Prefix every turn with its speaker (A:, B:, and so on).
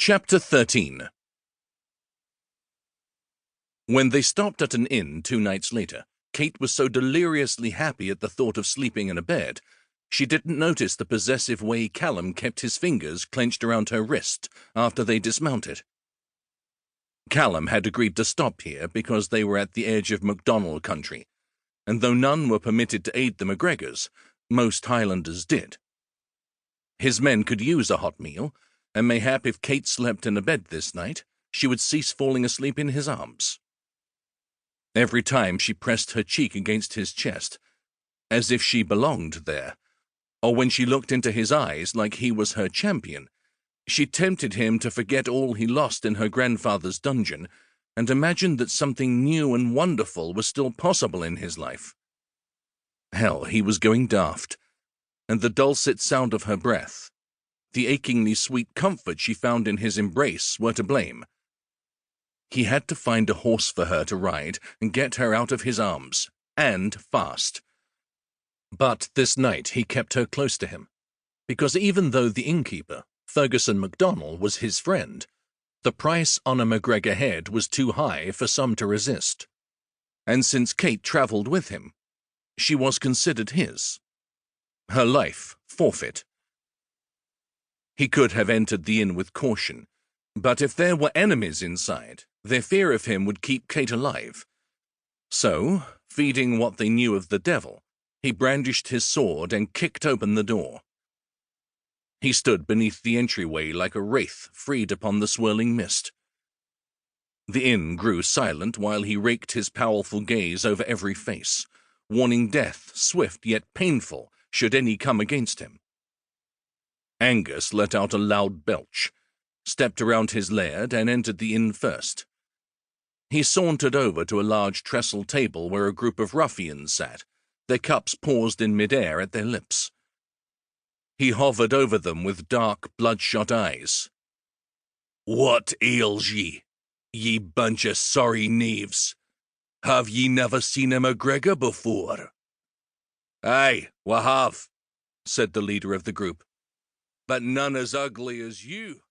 A: Chapter 13. When they stopped at an inn 2 nights later, Kate was so deliriously happy at the thought of sleeping in a bed, she didn't notice the possessive way Callum kept his fingers clenched around her wrist after they dismounted. Callum had agreed to stop here because they were at the edge of MacDonald country, and though none were permitted to aid the MacGregors, most Highlanders did. His men could use a hot meal, and mayhap if Kate slept in a bed this night, she would cease falling asleep in his arms. Every time she pressed her cheek against his chest, as if she belonged there, or when she looked into his eyes like he was her champion, she tempted him to forget all he lost in her grandfather's dungeon and imagine that something new and wonderful was still possible in his life. Hell, he was going daft, and the dulcet sound of her breath, the achingly sweet comfort she found in his embrace, were to blame. He had to find a horse for her to ride and get her out of his arms, and fast. But this night he kept her close to him, because even though the innkeeper, Ferguson MacDonald, was his friend, the price on a MacGregor head was too high for some to resist. And since Kate travelled with him, she was considered his. Her life forfeit. He could have entered the inn with caution, but if there were enemies inside, their fear of him would keep Kate alive. So, feeding what they knew of the devil, he brandished his sword and kicked open the door. He stood beneath the entryway like a wraith freed upon the swirling mist. The inn grew silent while he raked his powerful gaze over every face, warning death, swift yet painful, should any come against him. Angus let out a loud belch, stepped around his Laird, and entered the inn first. He sauntered over to a large trestle table where a group of ruffians sat, their cups paused in mid-air at their lips. He hovered over them with dark, bloodshot eyes. "What ails ye, ye bunch of sorry knaves? Have ye never seen a MacGregor before?" "Aye, we have," said the leader of the group. "But none as ugly as you."